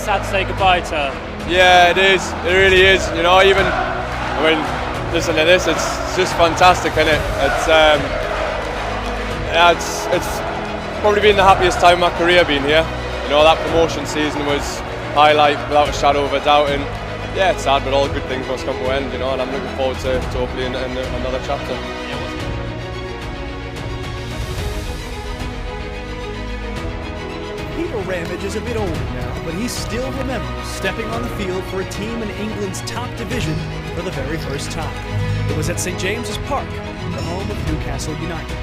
sad to say goodbye to her. Yeah, it is. It really is. You know, listen to this. It's just fantastic, isn't it? It's probably been the happiest time of my career being here. You know, that promotion season was highlight without a shadow of a doubt. And yeah, it's sad, but all good things must come to an end. You know, and I'm looking forward to hopefully in another chapter. Ramage is a bit older now, but he still remembers stepping on the field for a team in England's top division for the very first time. It was at St James's Park, the home of Newcastle United.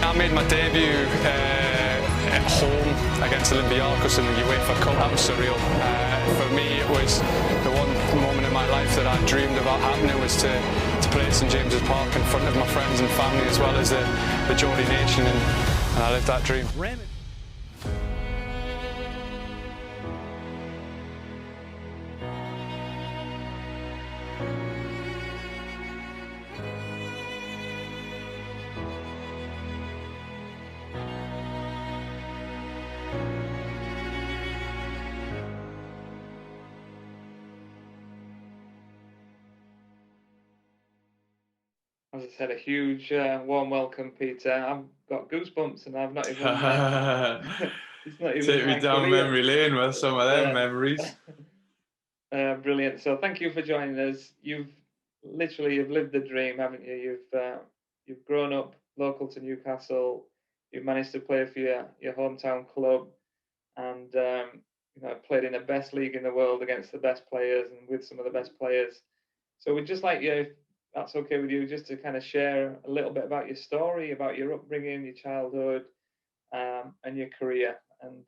I made my debut at home against Olympiacos in the UEFA Cup. That was surreal. For me, it was the one moment in my life that I dreamed about happening, was to play at St James's Park in front of my friends and family, as well as the Geordie nation, and I lived that dream. As I said, a huge warm welcome, Peter. I've got goosebumps, and I've not even. It's not even take me down memory lane with some of them memories. Brilliant. So thank you for joining us. You've lived the dream, haven't you? You've grown up local to Newcastle. You've managed to play for your hometown club, and played in the best league in the world against the best players and with some of the best players. So we'd just like you, if that's okay with you, just to kind of share a little bit about your story, about your upbringing, your childhood, and your career, and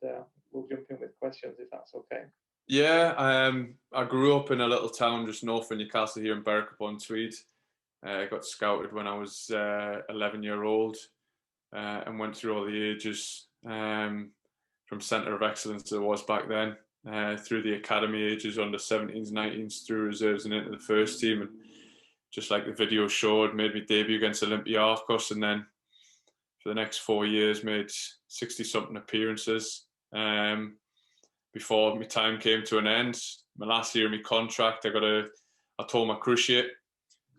we'll jump in with questions if that's okay. Yeah, I grew up in a little town just north of Newcastle here in Berwick-upon-Tweed. I got scouted when I was 11-year-old and went through all the ages from centre of excellence as it was back then, through the academy ages, under 17s, 19s, through reserves and into the first team. And just like the video showed, made my debut against Olympiacos, and then for the next 4 years made 60-something appearances before my time came to an end. My last year of my contract, I tore my cruciate,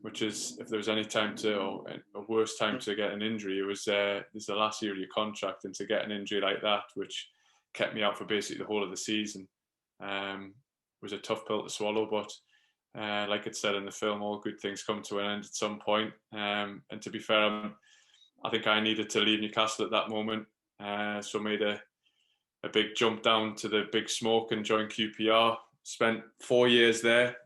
which is, if there was any time or a worse time to get an injury, it was this is the last year of your contract, and to get an injury like that, which kept me out for basically the whole of the season, was a tough pill to swallow. But like it said in the film, all good things come to an end at some point. And to be fair, I think I needed to leave Newcastle at that moment. So made a big jump down to the big smoke and joined QPR. Spent 4 years there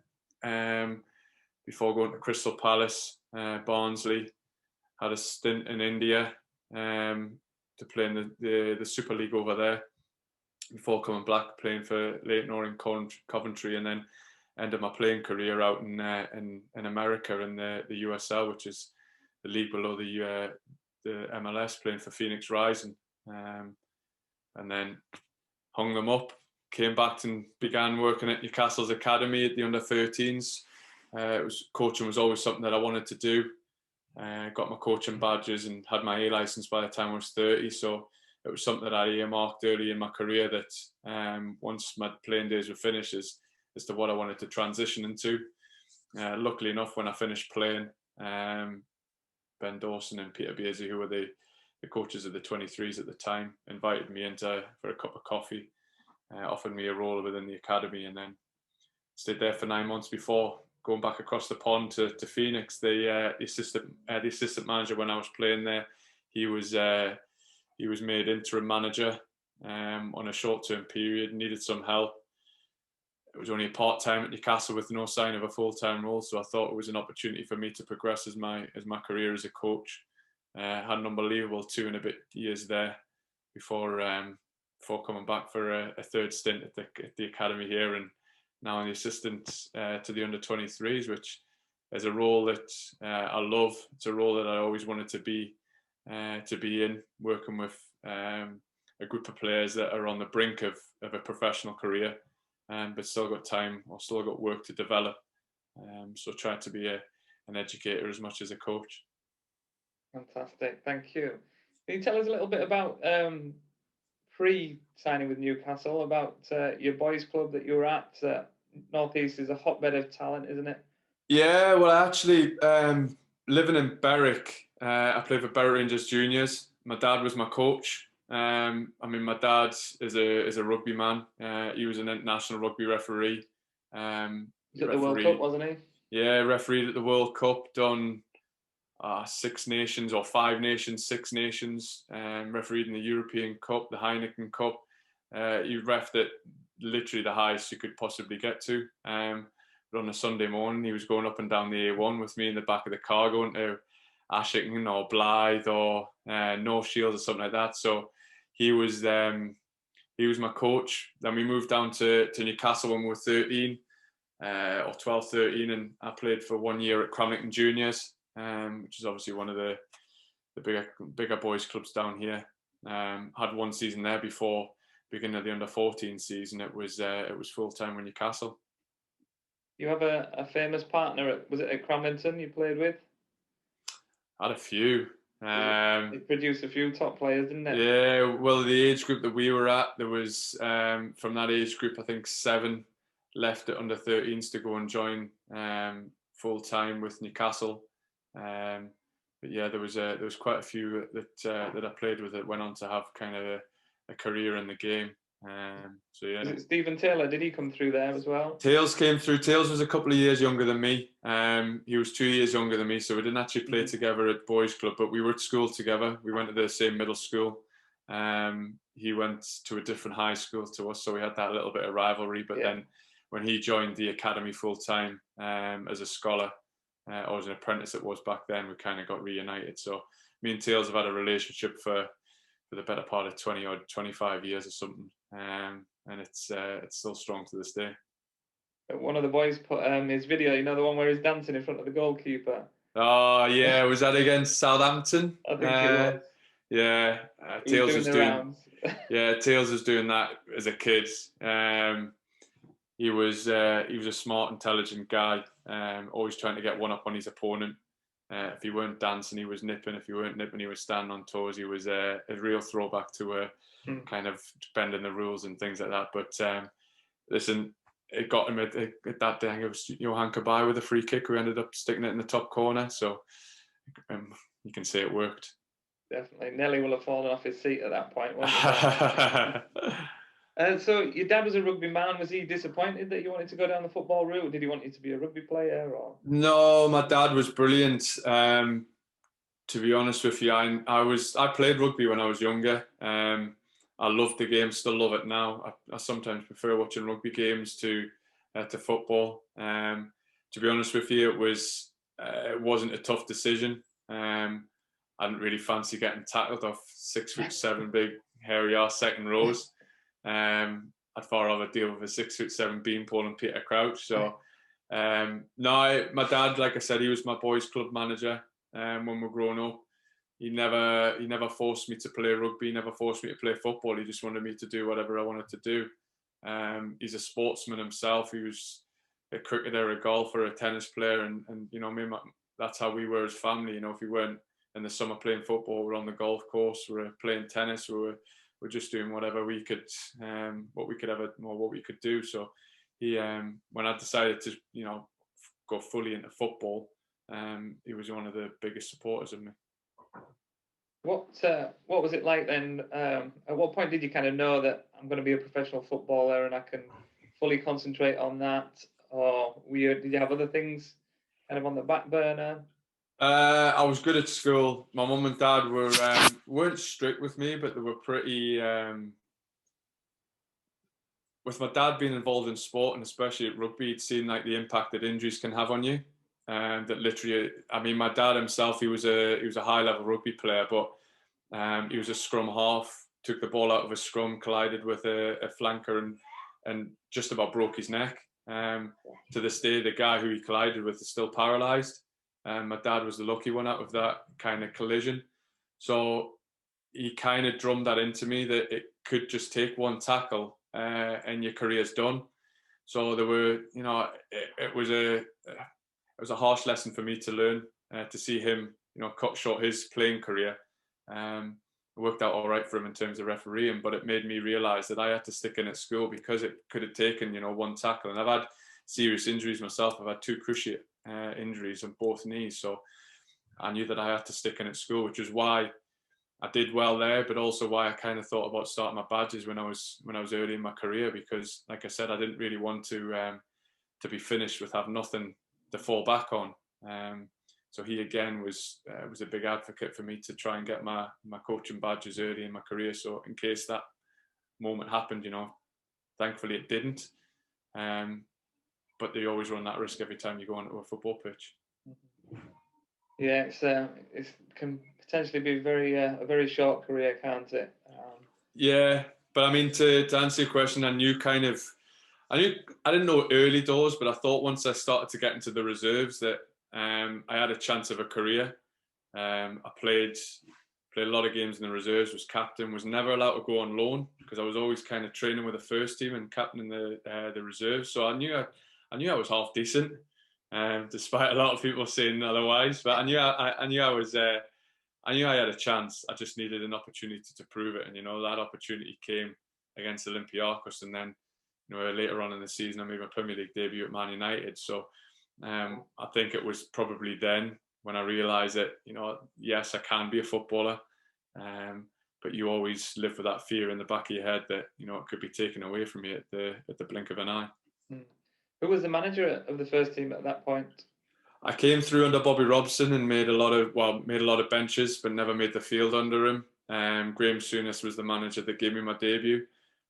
before going to Crystal Palace, Barnsley. Had a stint in India to play in the Super League over there before coming back, playing for Leyton Orient Coventry, and then ended my playing career out in America in the USL, which is the league below the MLS, playing for Phoenix Rising, and then hung them up. Came back and began working at Newcastle's academy at the under-13s. Coaching was always something that I wanted to do. Got my coaching badges and had my A licence by the time I was 30. So it was something that I earmarked early in my career that once my playing days were finished as to what I wanted to transition into. Luckily enough, when I finished playing, Ben Dawson and Peter Beasley, who were the coaches of the 23s at the time, invited me in for a cup of coffee, offered me a role within the academy, and then stayed there for 9 months before going back across the pond to Phoenix. The assistant manager when I was playing there, he was made interim manager on a short-term period, needed some help. It was only a part-time at Newcastle with no sign of a full-time role, so I thought it was an opportunity for me to progress as my career as a coach. Had an unbelievable 2 and a bit years there before coming back for a third stint at the academy here, and now I'm the assistant to the under-23s, which is a role that I love. It's a role that I always wanted to be in, working with a group of players that are on the brink of a professional career, but still got time or still got work to develop. So try to be an educator as much as a coach. Fantastic, thank you. Can you tell us a little bit about pre-signing with Newcastle, about your boys' club that you were at? North East is a hotbed of talent, isn't it? Yeah, well, actually, living in Berwick, I played for Berwick Rangers Juniors. My dad was my coach. I mean, my dad is a rugby man. He was an international rugby referee. He's at the World Cup, wasn't he? Yeah, refereed at the World Cup, done Six Nations or Five Nations, Six Nations, refereed in the European Cup, the Heineken Cup. He refed at literally the highest you could possibly get to. But on a Sunday morning, he was going up and down the A1 with me in the back of the car, going to Ashington or Blythe or North Shields or something like that. So he was my coach. Then we moved down to Newcastle when we were 13 or 12, 13, and I played for 1 year at Cramlington Juniors, which is obviously one of the bigger boys clubs down here. Had one season there before beginning of the under-14 season. It was full time with Newcastle. You have a famous partner. Was it at Cramlington you played with? I had a few. It produced a few top players, didn't it? Yeah, well, the age group that we were at, there was from that age group, I think 7 left at under 13s to go and join full time with Newcastle. But yeah, there was quite a few that I played with that went on to have kind of a career in the game. So yeah. Was it Stephen Taylor? Did he come through there as well? Tails came through. Tails was a couple of years younger than me. He was 2 years younger than me, so we didn't actually play together at boys' club, but we were at school together. We went to the same middle school. He went to a different high school to us, so we had that little bit of rivalry. But then when he joined the academy full time as a scholar, or as an apprentice it was back then, we kind of got reunited. So me and Tails have had a relationship for the better part of 20 or 25 years or something. And it's still strong to this day. One of the boys put his video, you know, the one where he's dancing in front of the goalkeeper. Oh yeah, was that against Southampton? I think it was. Yeah, Tails was doing. Yeah, Tails was doing that as a kid. He was a smart, intelligent guy. Always trying to get one up on his opponent. If he weren't dancing, he was nipping. If he weren't nipping, he was standing on toes. He was a real throwback to kind of bending the rules and things like that. But listen, it got him at that day. It was Johan Kabay with a free kick who ended up sticking it in the top corner. So you can say it worked. Definitely. Nelly will have fallen off his seat at that point, wasn't he? So your dad was a rugby man. Was he disappointed that you wanted to go down the football route? Or did he want you to be a rugby player? Or no, my dad was brilliant. To be honest with you, I played rugby when I was younger. I loved the game, still love it now. I sometimes prefer watching rugby games to football. To be honest with you, it wasn't a tough decision. I didn't really fancy getting tackled off 6'7" big hairy arse second rows. I'd far rather deal with a 6'7" beanpole and Peter Crouch. So no, my dad, like I said, he was my boys' club manager when we were growing up. He never forced me to play rugby. He never forced me to play football. He just wanted me to do whatever I wanted to do. He's a sportsman himself. He was a cricketer, a golfer, a tennis player, and you know, that's how we were as family. You know, if we weren't in the summer playing football, we're on the golf course, we're playing tennis, we're just doing whatever we could, what we could do. So he, when I decided to, you know, go fully into football, he was one of the biggest supporters of me. what was it like then? At what point did you kind of know that I'm going to be a professional footballer and I can fully concentrate on that? Or did you have other things kind of on the back burner? I was good at school. My mum and dad weren't strict with me, but they were pretty. With my dad being involved in sport and especially at rugby, he'd seen like the impact that injuries can have on you. That literally, I mean, my dad himself, he was a high level rugby player, but he was a scrum half. Took the ball out of a scrum, collided with a flanker, and just about broke his neck. To this day, the guy who he collided with is still paralysed. My dad was the lucky one out of that kind of collision. So he kind of drummed that into me that it could just take one tackle and your career's done. So there were, you know, it was a harsh lesson for me to learn, to see him, you know, cut short his playing career. worked out all right for him in terms of refereeing, but it made me realise that I had to stick in at school because it could have taken, one tackle. And I've had serious injuries myself. I've had 2 cruciate injuries on both knees. So I knew that I had to stick in at school, which is why I did well there, but also why I kind of thought about starting my badges when I was early in my career, because like I said, I didn't really want to be finished with having nothing to fall back on. So he again was a big advocate for me to try and get my coaching badges early in my career. So in case that moment happened, thankfully it didn't. But they always run that risk every time you go onto a football pitch. Yeah, it can potentially be a very short career, can't it? Yeah, but I mean, to answer your question, I didn't know early doors, but I thought once I started to get into the reserves that I had a chance of a career. I played a lot of games in the reserves, was captain, was never allowed to go on loan because I was always kind of training with the first team and captaining the reserves. So I knew I was half decent, despite a lot of people saying otherwise. But I knew I had a chance. I just needed an opportunity to prove it, and that opportunity came against Olympiacos, and then later on in the season I made my Premier League debut at Man United. So I think it was probably then when I realised that yes, I can be a footballer, but you always live with that fear in the back of your head that it could be taken away from you at the blink of an eye. Who was the manager of the first team at that point? I came through under Bobby Robson and made a lot of benches, but never made the field under him. Graham Souness was the manager that gave me my debut.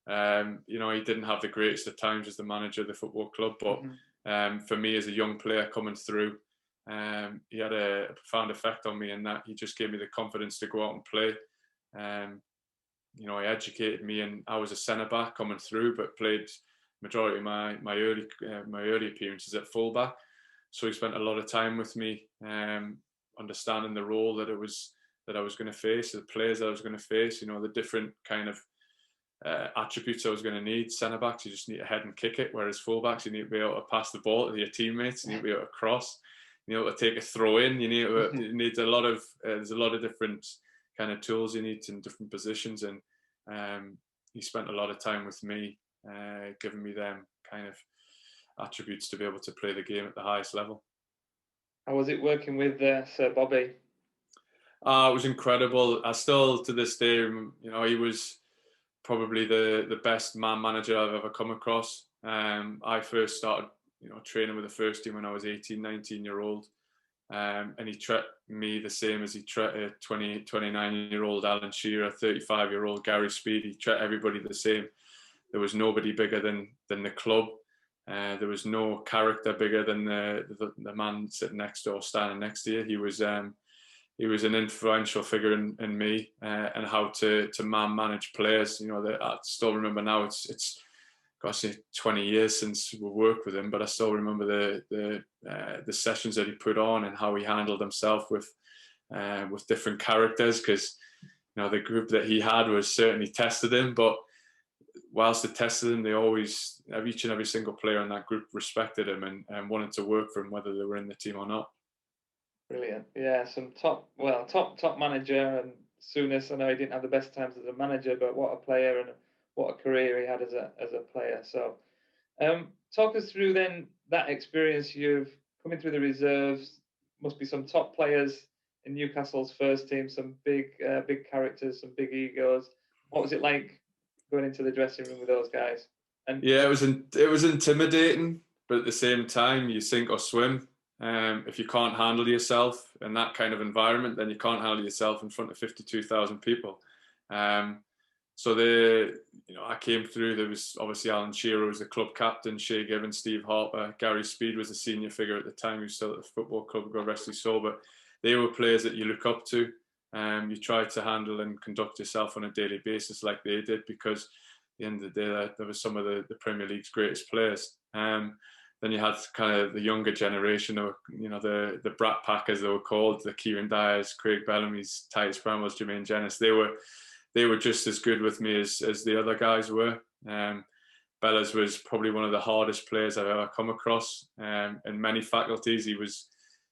He didn't have the greatest of times as the manager of the football club, but for me as a young player coming through, he had a profound effect on me in that he just gave me the confidence to go out and play. He educated me, and I was a centre back coming through, but played majority of my early appearances at full back. So he spent a lot of time with me, understanding the role that I was going to face, the players that I was going to face, the different kind of attributes I was going to need. Centre backs, you just need to head and kick it, whereas full backs, you need to be able to pass the ball to your teammates, you need to be able to cross, you need to take a throw in, you need a lot of there's a lot of different kind of tools you need in different positions, and he spent a lot of time with me, giving me them kind of attributes to be able to play the game at the highest level. How was it working with Sir Bobby? It was incredible. I still, to this day, he was probably the best man manager I've ever come across. I first started, training with the first team when I was 18, 19-year-old. And he treated me the same as he treated 29-year-old Alan Shearer, 35-year-old Gary Speed. He treated everybody the same. There was nobody bigger than the club. There was no character bigger than the man sitting next to or standing next to you. He was an influential figure in me, and how to manage players. I still remember now. It's gosh, 20 years since we worked with him, but I still remember the sessions that he put on and how he handled himself with different characters, because the group that he had was certainly tested him, but whilst they tested him, they always, each and every single player in that group respected him and wanted to work for him, whether they were in the team or not. Brilliant. Yeah, some top manager, and Souness, I know he didn't have the best times as a manager, but what a player and what a career he had as a player. So talk us through then that experience. You've coming through the reserves, must be some top players in Newcastle's first team, some big characters, some big egos. What was it like going into the dressing room with those guys? And yeah, it was intimidating, but at the same time, you sink or swim. If you can't handle yourself in that kind of environment, then you can't handle yourself in front of 52,000 people. So I came through. There was obviously Alan Shearer was the club captain, Shay Given, Steve Harper, Gary Speed was a senior figure at the time who was still at the football club, God rest his soul. But they were players that you look up to. You try to handle and conduct yourself on a daily basis like they did, because at the end of the day, there were some of the Premier League's greatest players. Then you had kind of the younger generation, or the Brat Pack as they were called, the Kieran Dyers, Craig Bellamy's, Titus Bramwell's, Jermaine Jenis. They were just as good with me as the other guys were. Bellas was probably one of the hardest players I've ever come across. In many faculties,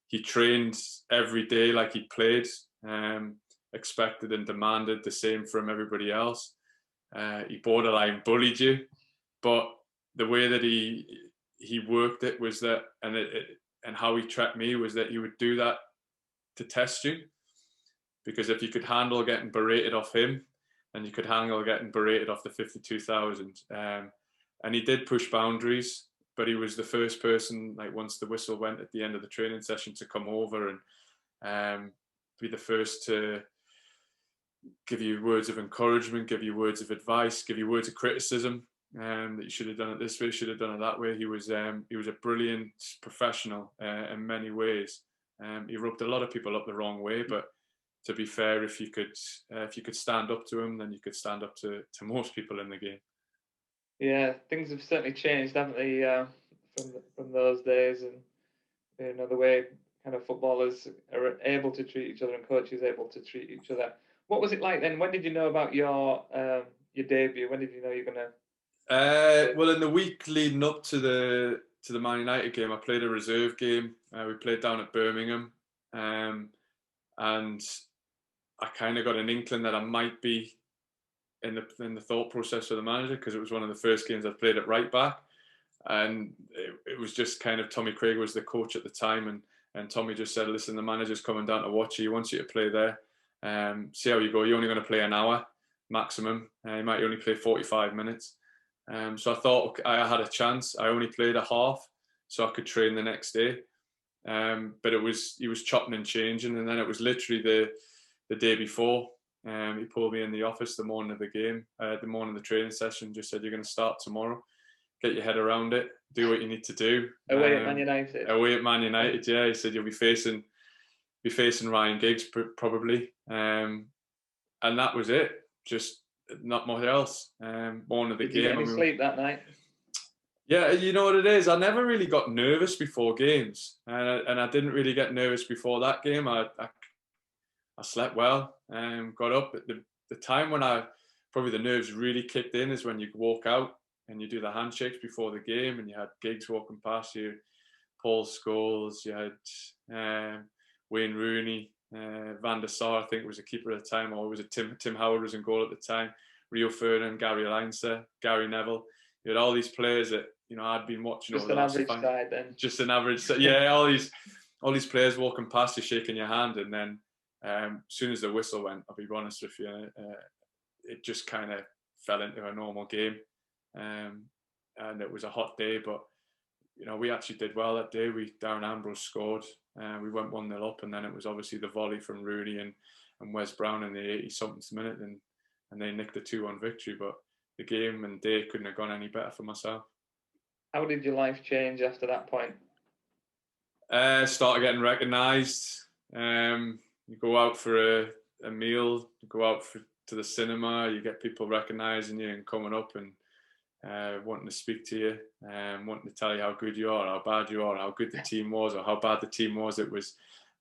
he trained every day like he played. expected and demanded the same from everybody else. He borderline bullied you, but the way that he worked it was that, and how he tracked me was that he would do that to test you, because if you could handle getting berated off him, then you could handle getting berated off the 52,000. And he did push boundaries, but he was the first person, like once the whistle went at the end of the training session, to come over and be the first to give you words of encouragement, give you words of advice, give you words of criticism, that you should have done it this way, you should have done it that way. He was a brilliant professional in many ways. He rubbed a lot of people up the wrong way, but to be fair, if you could stand up to him, then you could stand up to most people in the game. Yeah, things have certainly changed, haven't they, from those days, and you know the way kind of footballers are able to treat each other and coaches able to treat each other. What was it like then? When did you know about your debut? When did you know you're gonna? Well, in the week leading up to the Man United game, I played a reserve game. We played down at Birmingham, and I kind of got an inkling that I might be in the thought process of the manager, because it was one of the first games I played at right back, and it was just kind of, Tommy Craig was the coach at the time, and Tommy just said, listen, the manager's coming down to watch you. He wants you to play there. See how you go. You're only going to play an hour maximum. You might only play 45 minutes. So I thought I had a chance. I only played a half, so I could train the next day. But he was chopping and changing, and then it was literally the day before. He pulled me in the office the morning of the game, the morning of the training session. Just said, you're going to start tomorrow. Get your head around it. Do what you need to do. Away at Man United. Away at Man United, yeah. He said you'll be facing Ryan Giggs probably, and that was it. Just not much else. Morning of the Did game. you get any sleep that night? Yeah, you know what it is. I never really got nervous before games, and I didn't really get nervous before that game. I slept well. Got up at the time when probably the nerves really kicked in is when you walk out and you do the handshakes before the game, and you had Giggs walking past you, Paul Scholes, you had Wayne Rooney, Van der Sar, I think was a keeper at the time, or was it Tim Howard was in goal at the time, Rio Ferdinand, Gary Leinster, Gary Neville. You had all these players that I'd been watching. Just an average side then. Just an average side, yeah. All these players walking past you, shaking your hand, and then as soon as the whistle went, I'll be honest with you, it just kind of fell into a normal game, and it was a hot day, but we actually did well that day. Darren Ambrose scored. We went 1-0 up, and then it was obviously the volley from Rooney and Wes Brown in the 80-something minute, and they nicked the 2-1 victory. But the game and day couldn't have gone any better for myself. How did your life change after that point? Started getting recognised. You go out for a meal, you go out to the cinema, you get people recognising you and coming up and wanting to speak to you, wanting to tell you how good you are, how bad you are, how good the team was, or how bad the team was. It was,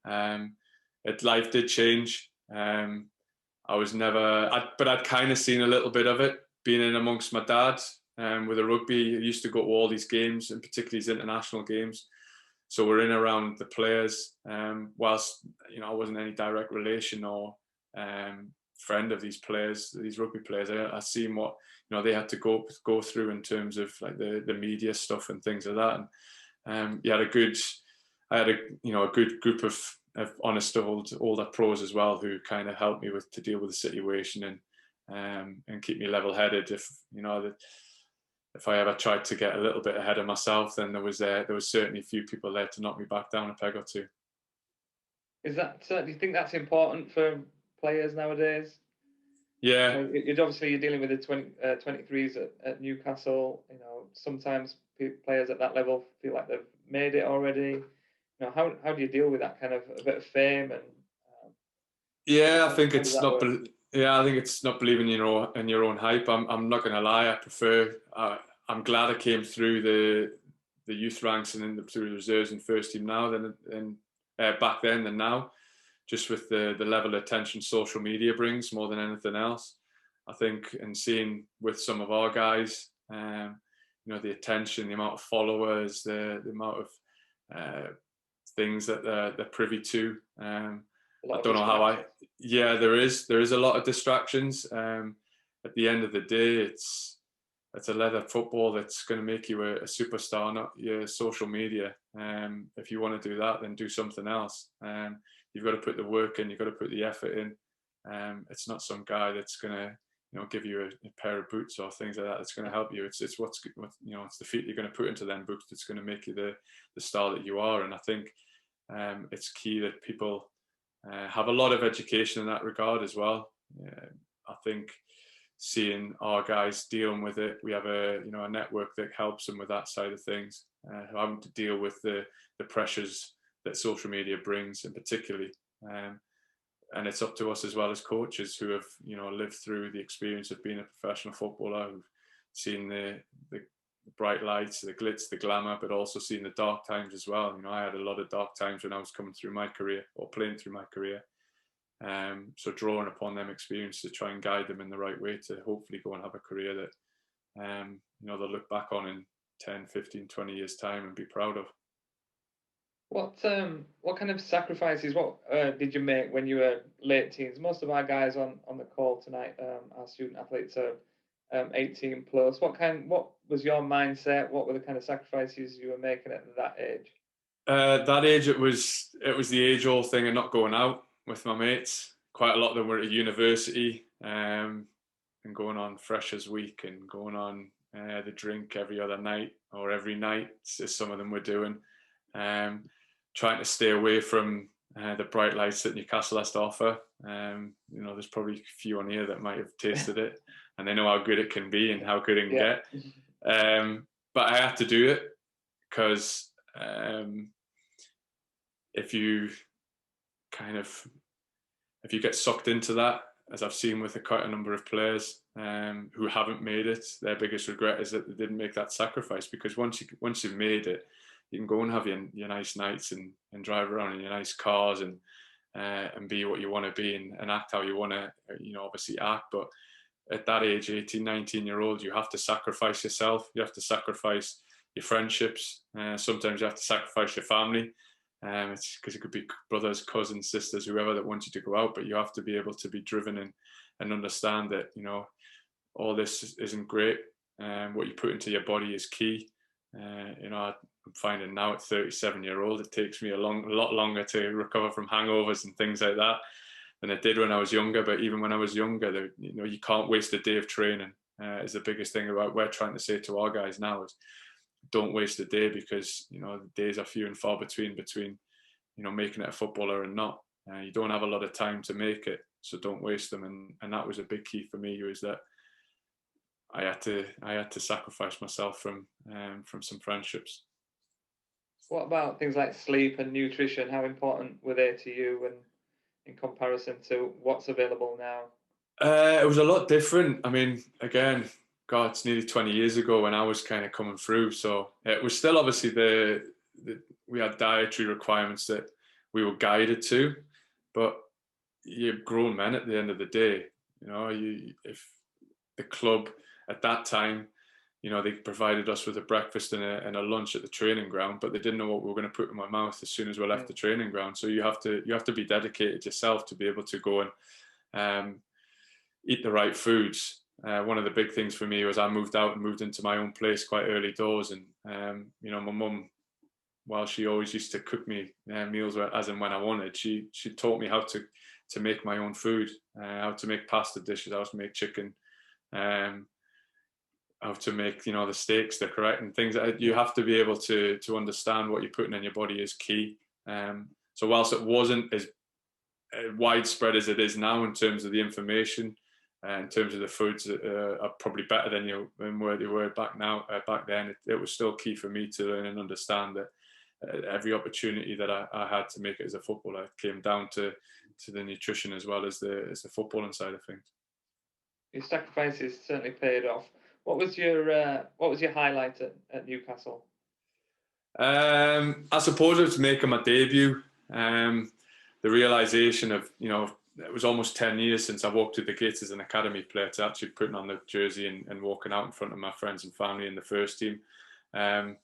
life did change. I was never, but I'd kind of seen a little bit of it being in amongst my dad with the rugby. I used to go to all these games, and particularly these international games. So we're in around the players, whilst I wasn't any direct relation or friend of these players, these rugby players. I seen what they had to go through in terms of like the media stuff and things like that. And I had a good group of honest older pros as well, who kind of helped me to deal with the situation and keep me level headed. If I ever tried to get a little bit ahead of myself, then there was certainly a few people there to knock me back down a peg or two. Do you think that's important for players nowadays? Yeah. You're dealing with the 23s at Newcastle. Sometimes players at that level feel like they've made it already. How do you deal with that kind of a bit of fame and? I think it's not. I think it's not believing in your own hype. I'm not going to lie. I prefer. I'm glad I came through the youth ranks and through the reserves and first team now than back then than now. Just with the level of attention social media brings more than anything else. I think, and seeing with some of our guys, the attention, the amount of followers, the amount of things that they're privy to. I don't know how yeah, there is a lot of distractions. At the end of the day, it's a leather football that's going to make you a superstar, not your social media. If you want to do that, then do something else. You've got to put the work in, you've got to put the effort in. It's not some guy that's going to, give you a pair of boots or things like that that's going to help you. It's it's the feet you're going to put into them boots that's going to make you the star that you are. And I think it's key that people have a lot of education in that regard as well. I think seeing our guys dealing with it, we have a network that helps them with that side of things, having to deal with the pressures that social media brings, and particularly. And it's up to us as well as coaches who have lived through the experience of being a professional footballer, who've seen the bright lights, the glitz, the glamour, but also seen the dark times as well. I had a lot of dark times when I was coming through my career or playing through my career. So drawing upon them experience to try and guide them in the right way to hopefully go and have a career that they'll look back on in 10, 15, 20 years time and be proud of. What kind of sacrifices did you make when you were late teens? Most of our guys on the call tonight, our student athletes, are 18 plus. What was your mindset? What were the kind of sacrifices you were making at that age? That age, it was the age-old thing of not going out with my mates. Quite a lot of them were at university and going on Freshers Week and going on the drink every other night or every night, as some of them were doing. Trying to stay away from the bright lights that Newcastle has to offer. There's probably a few on here that might have tasted it and they know how good it can be and how good it can get. But I had to do it because if you get sucked into that, as I've seen with quite a number of players who haven't made it, their biggest regret is that they didn't make that sacrifice. Because once you've made it, you can go and have your nice nights and drive around in your nice cars and be what you want to be and act how you want to, obviously act. But at that age, 18, 19-year-old, you have to sacrifice yourself. You have to sacrifice your friendships. Sometimes you have to sacrifice your family. It's because it could be brothers, cousins, sisters, whoever that wants you to go out. But you have to be able to be driven and understand that, all this isn't great. What you put into your body is key. I'm finding now at 37-year-old, it takes me a lot longer to recover from hangovers and things like that than it did when I was younger. But even when I was younger, you can't waste a day of training. Is the biggest thing about we're trying to say to our guys now is don't waste a day, because the days are few and far between making it a footballer and not. You don't have a lot of time to make it, so don't waste them. And that was a big key for me, was that I had to sacrifice myself from some friendships. What about things like sleep and nutrition? How important were they to you, and in comparison to what's available now? It was a lot different. I mean, again, God, it's nearly 20 years ago when I was kind of coming through. So it was still obviously we had dietary requirements that we were guided to, but you're grown men at the end of the day. If the club at that time, they provided us with a breakfast and a lunch at the training ground, but they didn't know what we were going to put in my mouth as soon as we left the training ground. So you have to be dedicated yourself to be able to go and eat the right foods. One of the big things for me was I moved out and moved into my own place quite early doors, and my mum, while she always used to cook me meals as and when I wanted, she taught me how to make my own food, how to make pasta dishes, how to make chicken, how to make the steaks the correct and things. You have to be able to understand what you're putting in your body is key. So whilst it wasn't as widespread as it is now in terms of the information, in terms of the foods are probably better than where they were back then, it was still key for me to learn and understand that every opportunity that I had to make it as a footballer came down to the nutrition as well as the footballing side of things. Your sacrifices certainly paid off. What was your highlight at Newcastle? I suppose it was making my debut. The realisation of, it was almost 10 years since I walked through the gates as an academy player to actually putting on the jersey and walking out in front of my friends and family in the first team. I'd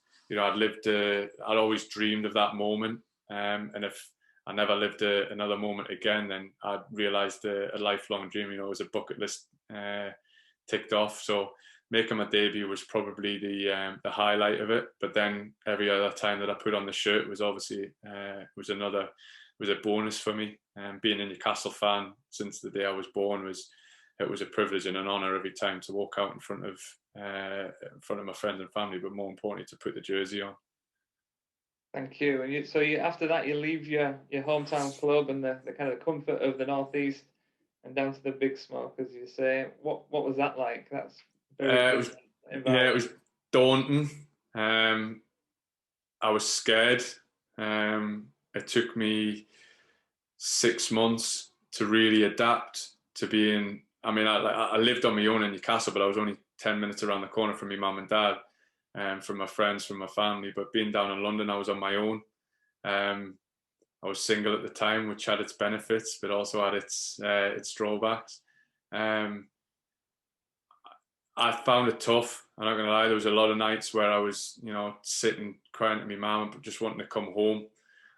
always dreamed of that moment. And if I never lived another moment again, then I realised a lifelong dream, you know, was a bucket list ticked off. So making my debut was probably the highlight of it. But then every other time that I put on the shirt was obviously was a bonus for me. Being a Newcastle fan since the day I was born was a privilege and an honour every time to walk out in front of my friends and family, but more importantly to put the jersey on. Thank you. And so after that, you leave your hometown club and the kind of comfort of the northeast and down to the big smoke, as you say. What was that like? That's very it was daunting. I was scared. It took me 6 months to really adapt to being. I mean, I lived on my own in Newcastle, but I was only 10 minutes around the corner from my mum and dad, from my friends, from my family. But being down in London, I was on my own. I was single at the time, which had its benefits, but also had its drawbacks. I found it tough. I'm not going to lie. There was a lot of nights where I was, you know, sitting crying to my mum, but just wanting to come home,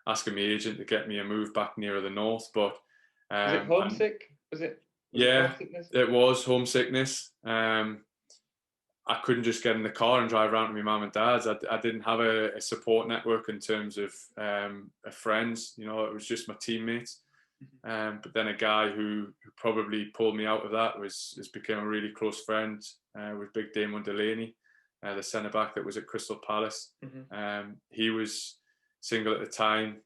asking my agent to get me a move back nearer the north. But was it homesick? Was it homesickness? It was homesickness. I couldn't just get in the car and drive around to my mum and dad's. I didn't have a support network in terms of friends. You know, it was just my teammates. But then a guy who probably pulled me out of that has become a really close friend with Big Damon Delaney, the centre back that was at Crystal Palace. He was single at the time.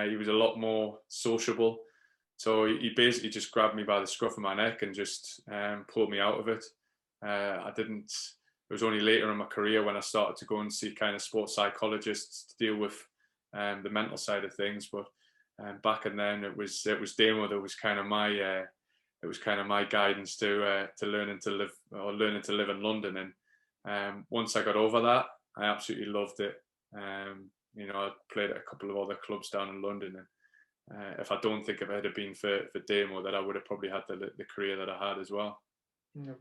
He was a lot more sociable. So he basically just grabbed me by the scruff of my neck and just pulled me out of it. It was only later in my career when I started to go and see kind of sports psychologists to deal with the mental side of things. But back then it was Damo that was kind of my guidance to learning to live in London. And once I got over that, I absolutely loved it. You know, I played at a couple of other clubs down in London, and if I don't think if it had been for Damo, that I would have probably had the career that I had as well.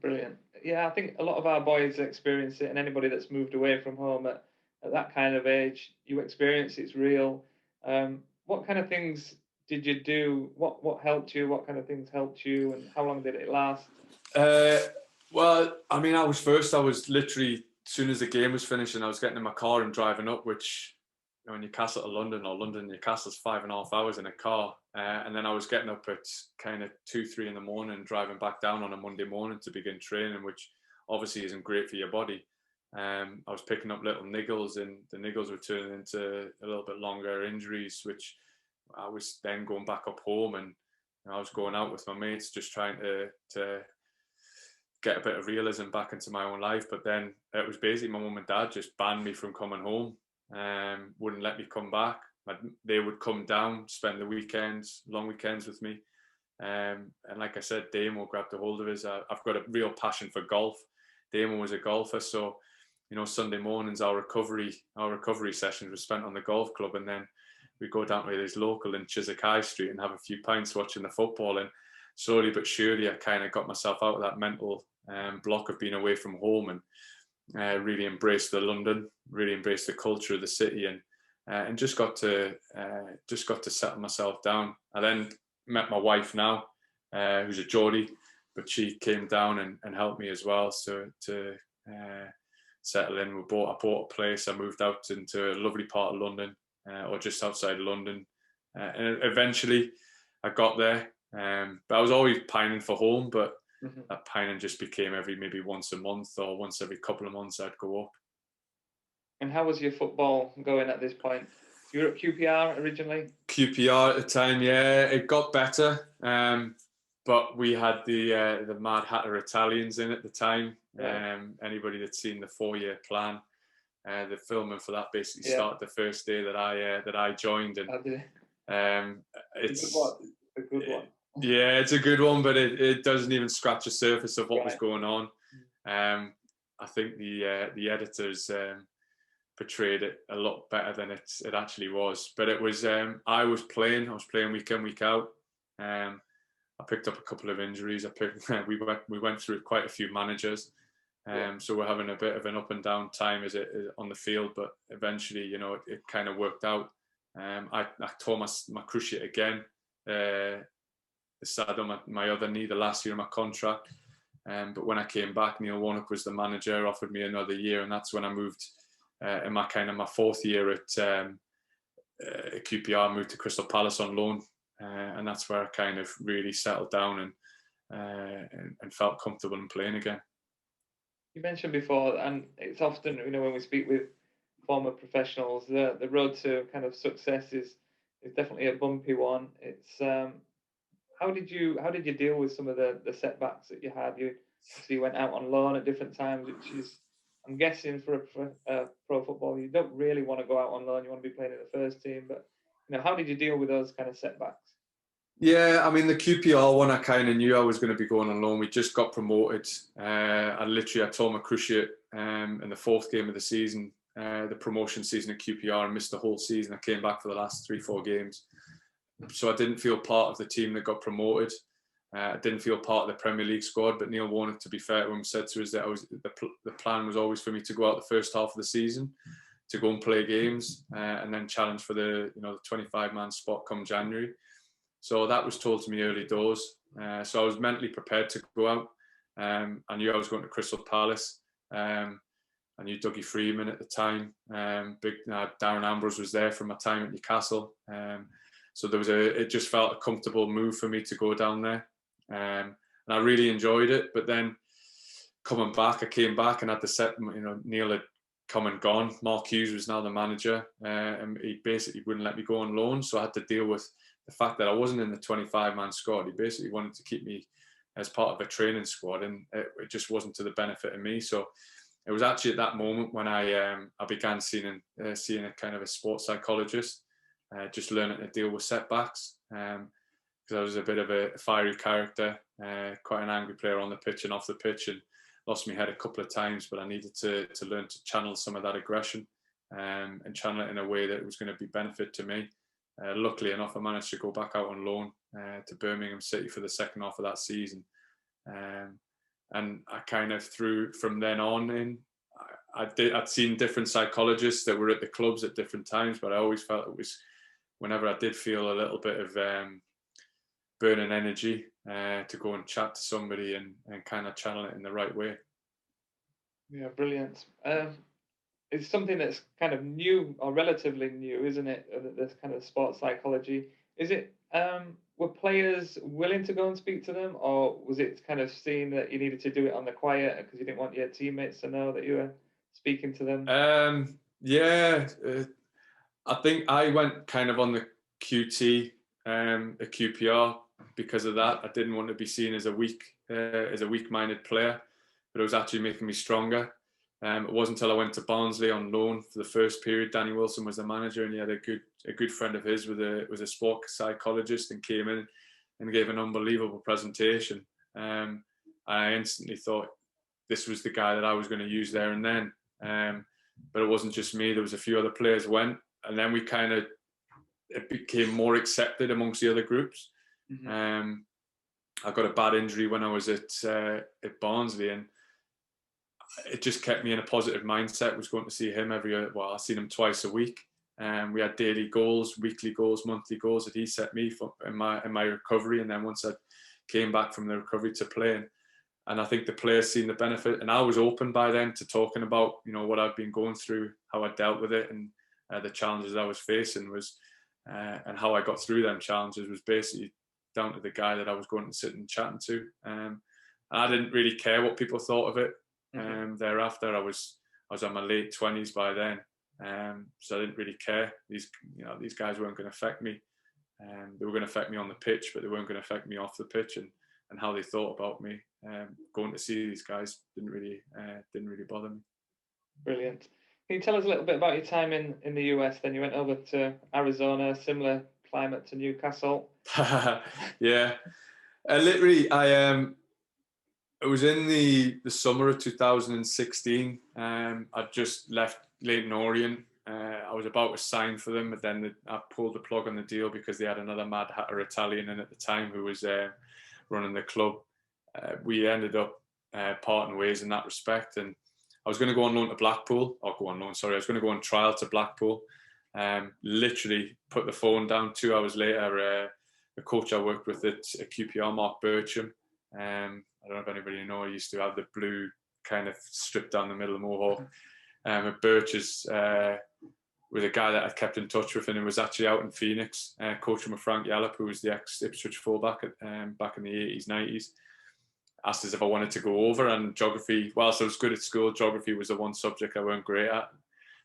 Brilliant. Yeah, I think a lot of our boys experience it, and anybody that's moved away from home at that kind of age, you experience it's real. What kind of things did you do? What helped you? What kind of things helped you? And how long did it last? Well, I mean, I was literally, as soon as the game was finishing, I was getting in my car and driving up, which, you know, Newcastle to London or London to Newcastle is 5.5 hours in a car. And then I was getting up at kind of 2-3 in the morning and driving back down on a Monday morning to begin training, which obviously isn't great for your body. I was picking up little niggles, and the niggles were turning into a little bit longer injuries, which I was then going back up home, and you know, I was going out with my mates just trying to get a bit of realism back into my own life. But then it was basically my mum and dad just banned me from coming home, wouldn't let me come back. They would come down, spend the weekends, long weekends with me. And like I said, Damo grabbed a hold of us. I've got a real passion for golf. Damo was a golfer, so you know, Sunday mornings our recovery sessions were spent on the golf club, and then we go down to this local in Chiswick High Street and have a few pints watching the football. And slowly but surely, I kind of got myself out of that mental block of being away from home, and really embraced London, really embraced the culture of the city, and just got to settle myself down. I then met my wife now, who's a Geordie, but she came down and helped me as well. So to settle in, I bought a place. I moved out into a lovely part of London, or just outside London, and eventually I got there. But I was always pining for home, but that pining just became maybe once a month or once every couple of months I'd go up. And how was your football going at this point? You were at QPR originally? QPR at the time, yeah. It got better, but we had the Mad Hatter Italians in at the time. Yeah. Anybody that's seen the 4-year plan, the filming for that basically started the first day that I joined, and it's a good one. Yeah, it's a good one, but it doesn't even scratch the surface of what was going on. I think the editors portrayed it a lot better than it actually was. But it was I was playing week in, week out. I picked up a couple of injuries. We went through quite a few managers. So we're having a bit of an up and down time on the field, but eventually, you know, it kind of worked out. I tore my cruciate again. Decided on my other knee the last year of my contract. But when I came back, Neil Warnock was the manager, offered me another year, and that's when I moved in my fourth year at QPR. Moved to Crystal Palace on loan, and that's where I kind of really settled down and felt comfortable in playing again. You mentioned before, and it's often, when we speak with former professionals, the road to kind of success is definitely a bumpy one. It's how did you deal with some of the setbacks that you had? You went out on loan at different times, which is, I'm guessing, for a pro football, you don't really want to go out on loan. You want to be playing in the first team. But how did you deal with those kind of setbacks? Yeah, I mean, the QPR one, I kind of knew I was going to be going on loan. We just got promoted. I tore my cruciate in the fourth game of the season, the promotion season at QPR, and missed the whole season. I came back for the last 3-4 games. So I didn't feel part of the team that got promoted. I didn't feel part of the Premier League squad. But Neil Warnock, to be fair to him, said to us that the plan was always for me to go out the first half of the season, to go and play games, and then challenge for the 25-man spot come January. So that was told to me early doors. So I was mentally prepared to go out. I knew I was going to Crystal Palace. I knew Dougie Freeman at the time. Darren Ambrose was there from my time at Newcastle. So it just felt a comfortable move for me to go down there. And I really enjoyed it. But then coming back, I came back and had to set, Neil had come and gone. Mark Hughes was now the manager. And he basically wouldn't let me go on loan. So I had to deal with the fact that I wasn't in the 25-man squad. He basically wanted to keep me as part of a training squad, and it just wasn't to the benefit of me. So it was actually at that moment when I began seeing a kind of a sports psychologist, just learning to deal with setbacks. Because I was a bit of a fiery character, quite an angry player on the pitch and off the pitch, and lost my head a couple of times. But I needed to learn to channel some of that aggression and channel it in a way that was going to be benefit to me. Luckily enough, I managed to go back out on loan to Birmingham City for the second half of that season. And I kind of from then on I'd seen different psychologists that were at the clubs at different times, but I always felt it was whenever I did feel a little bit of burning energy to go and chat to somebody and kind of channel it in the right way. Yeah, brilliant. It's something that's kind of new or relatively new, isn't it? This kind of sports psychology. Is it? Were players willing to go and speak to them, or was it kind of seen that you needed to do it on the quiet because you didn't want your teammates to know that you were speaking to them? I think I went kind of on the QT at QPR because of that. I didn't want to be seen as a weak-minded player, but it was actually making me stronger. It wasn't until I went to Barnsley on loan for the first period. Danny Wilson was the manager, and he had a good friend of his was a sport psychologist, and came in and gave an unbelievable presentation. I instantly thought this was the guy that I was going to use there and then. But it wasn't just me. There was a few other players went, and then it became more accepted amongst the other groups. Mm-hmm. I got a bad injury when I was at Barnsley, and it just kept me in a positive mindset. Was going to see him I seen him twice a week. We had daily goals, weekly goals, monthly goals that he set me for in my recovery. And then once I came back from the recovery to playing, and I think the players seen the benefit. And I was open by then to talking about what I'd been going through, how I dealt with it, and the challenges I was facing and how I got through them challenges was basically down to the guy that I was going to sit and chatting to. And I didn't really care what people thought of it. Thereafter, I was in my late 20s by then, so I didn't really care. These guys weren't going to affect me. They were going to affect me on the pitch, but they weren't going to affect me off the pitch. And how they thought about me, going to see these guys didn't really bother me. Brilliant. Can you tell us a little bit about your time in the US? Then you went over to Arizona, similar climate to Newcastle. Yeah, literally, it was in the summer of 2016. I'd just left Leyton Orient. I was about to sign for them, but then I pulled the plug on the deal because they had another Mad Hatter Italian in at the time who was running the club. We ended up parting ways in that respect, and I was going to go on loan to Blackpool. I was going to go on trial to Blackpool. Literally put the phone down. 2 hours later, the coach I worked with at QPR, Mark Bircham, I don't know if anybody knows, he used to have the blue kind of strip down the middle of the mohawk. At Birch's, with a guy that I kept in touch with, and it was actually out in Phoenix, coaching with Frank Yallop, who was the ex-Ipswich fullback back in the 80s, 90s. Asked us if I wanted to go over, and geography, whilst I was good at school, geography was the one subject I weren't great at.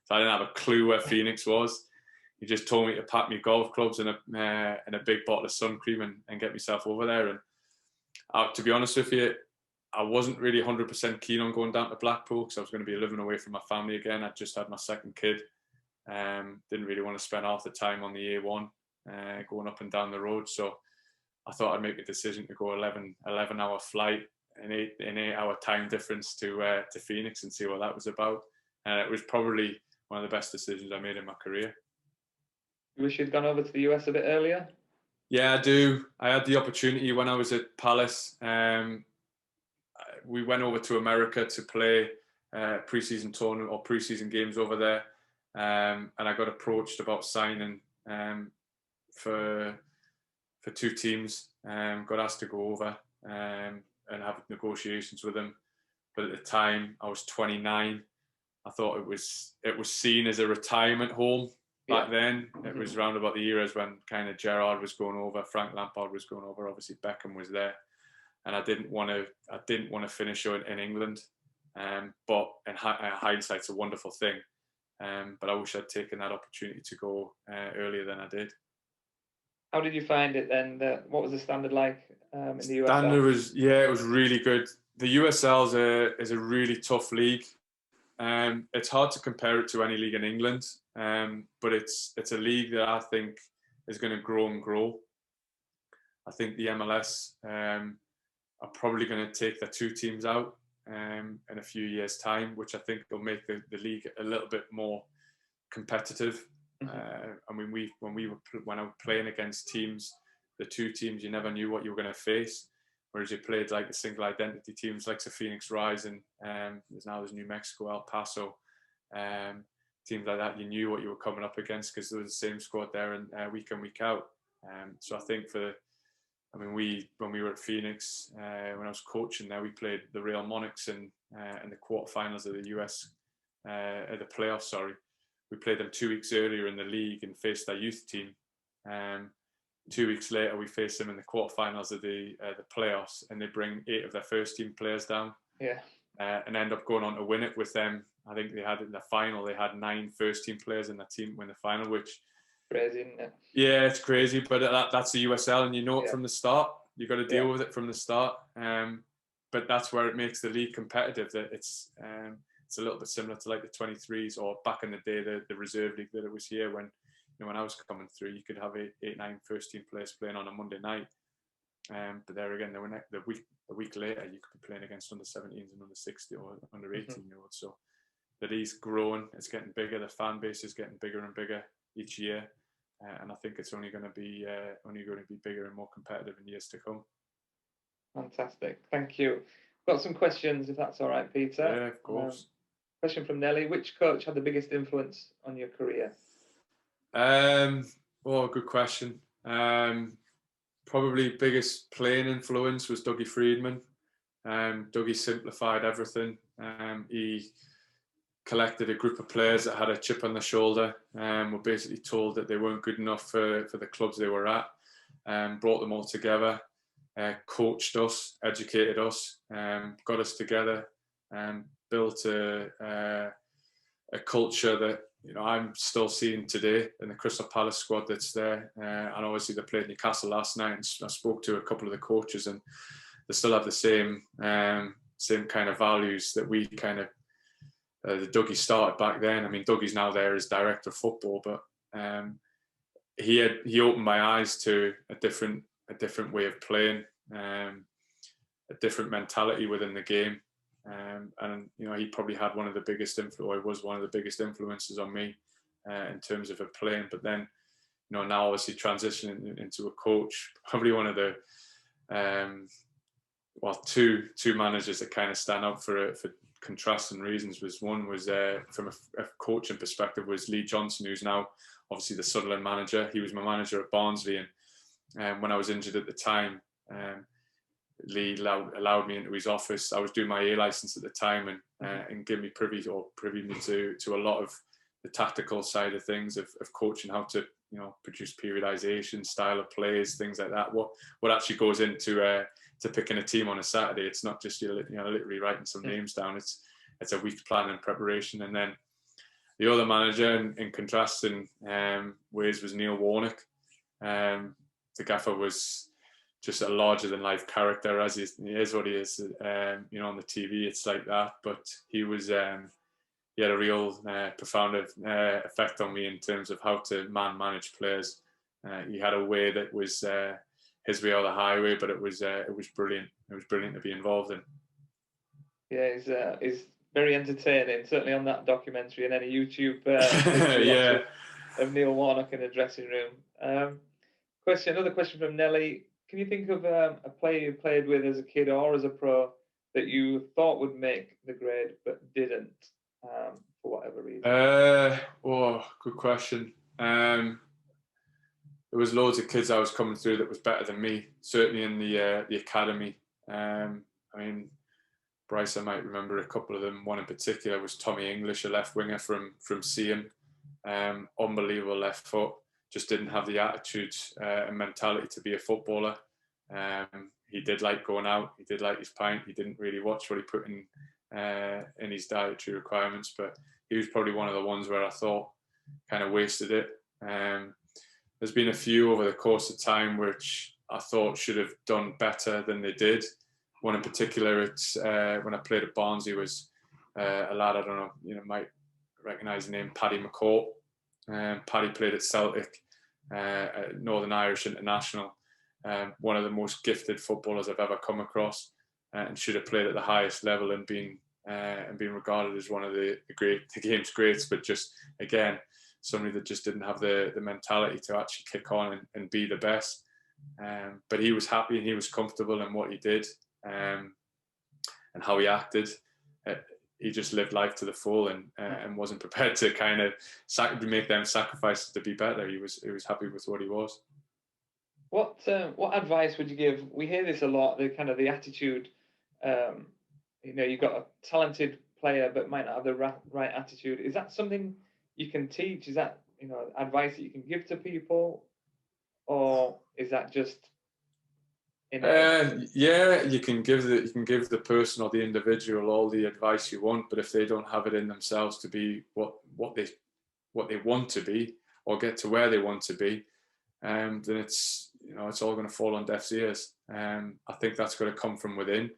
So I didn't have a clue where Phoenix was. He just told me to pack my golf clubs and a big bottle of sun cream and get myself over there. And to be honest with you, I wasn't really 100% keen on going down to Blackpool because I was going to be living away from my family again. I'd just had my second kid. Didn't really want to spend half the time on the A1 going up and down the road. So I thought I'd make a decision to go 11-hour flight, an 8-hour time difference to Phoenix and see what that was about. And it was probably one of the best decisions I made in my career. You wish you'd gone over to the US a bit earlier? Yeah, I do. I had the opportunity when I was at Palace. We went over to America to play pre-season tournament or pre-season games over there. And I got approached about signing for 2 teams. Got asked to go over and have negotiations with them. But at the time, I was 29. I thought it was seen as a retirement home back then. It was round about the eras when kind of Gerrard was going over, Frank Lampard was going over. Obviously, Beckham was there, and I didn't want to finish in England. But in hindsight, it's a wonderful thing. But I wish I'd taken that opportunity to go earlier than I did. How did you find it then? What was the standard like in the USL? Standard was, it was really good. The USL is a really tough league. It's hard to compare it to any league in England, but it's a league that I think is going to grow and grow. I think the MLS are probably going to take their 2 teams out in a few years' time, which I think will make the league a little bit more competitive. I mean, when I was playing against teams, the 2 teams, you never knew what you were going to face. Whereas you played like the single identity teams, like the Phoenix Rising, there's New Mexico, El Paso, teams like that. You knew what you were coming up against because there was the same squad there and week in, week out. So I think when we were at Phoenix, when I was coaching there, we played the Real Monarchs in the quarterfinals of the the playoffs. Sorry, we played them 2 weeks earlier in the league and faced their youth team. 2 weeks later, we faced them in the quarterfinals of the playoffs, and they bring 8 of their first team players down. Yeah. And end up going on to win it with them. I think they had in the final, they had 9 first team players in the team win the final, which crazy, isn't it? Yeah, it's crazy, but that's the USL, and you know it from the start. You got to deal with it from the start. But that's where it makes the league competitive. That it's a little bit similar to like the 23s or back in the day the reserve league that it was here when. When I was coming through, you could have 8-9 first team players playing on a Monday night. But there again, the week later, you could be playing against under 17s and under 16 or under 18-year-olds. So the league's growing, it's getting bigger. The fan base is getting bigger and bigger each year, and I think it's only going to be bigger and more competitive in years to come. Fantastic, thank you. Got some questions, if that's all right, Peter. Yeah, of course. Question from Nelly: which coach had the biggest influence on your career? Good question. Probably biggest playing influence was Dougie Freedman. Dougie simplified everything. He collected a group of players that had a chip on their shoulder, were basically told that they weren't good enough for the clubs they were at, brought them all together, coached us, educated us, got us together, built a culture that I'm still seeing today in the Crystal Palace squad that's there. And obviously they played Newcastle last night, and I spoke to a couple of the coaches, and they still have the same kind of values that we kind of the Dougie started back then. I mean, Dougie's now there as director of football, but he opened my eyes to a different way of playing, a different mentality within the game. And he probably had was one of the biggest influences on me in terms of playing. But then, now obviously transitioning into a coach, probably one of the two managers that kind of stand out for contrasting reasons. One was from a coaching perspective was Lee Johnson, who's now obviously the Sunderland manager. He was my manager at Barnsley, and when I was injured at the time, Lee allowed me into his office. I was doing my A license at the time, and gave me privy me to a lot of the tactical side of things of coaching, how to produce periodization, style of plays, things like that. What actually goes into to picking a team on a Saturday. It's not just literally writing some names down. It's a week's plan and preparation. And then the other manager, in contrasting ways, was Neil Warnock. The gaffer was just a larger than life character, as he is what he is. On the TV, it's like that. But he was. He had a real profound effect on me in terms of how to manage players. He had a way that was his way or the highway, but it was brilliant. It was brilliant to be involved in. Yeah, he's very entertaining. Certainly on that documentary and any YouTube of Neil Warnock in the dressing room. Another question from Nelly. Can you think of a player you played with as a kid or as a pro that you thought would make the grade but didn't? For whatever reason? Good question. There was loads of kids I was coming through that was better than me, certainly in the academy. Bryce, I might remember a couple of them. One in particular was Tommy English, a left winger from Seaham. Unbelievable left foot, just didn't have the attitude and mentality to be a footballer. He did like going out, he did like his pint, he didn't really watch what he put in his dietary requirements, but he was probably one of the ones where I thought kind of wasted it. There's been a few over the course of time which I thought should have done better than they did. One in particular, it's when I played at Barnsley, was a lad, I don't know, might recognise the name, Paddy Mccoy. Paddy played at Celtic, Northern Irish international, one of the most gifted footballers I've ever come across. And should have played at the highest level and been regarded as one of the game's greats, but just again somebody that just didn't have the mentality to actually kick on and be the best. But he was happy and he was comfortable in what he did and how he acted. He just lived life to the full and wasn't prepared to kind of make them sacrifices to be better. He was happy with what he was. What advice would you give? We hear this a lot. The attitude. You've got a talented player but might not have the right attitude. Is that something you can teach? Is that advice that you can give to people, or is that just you can give the person or the individual all the advice you want, but if they don't have it in themselves to be what they want to be or get to where they want to be, then it's all going to fall on deaf ears. I think that's got to come from within.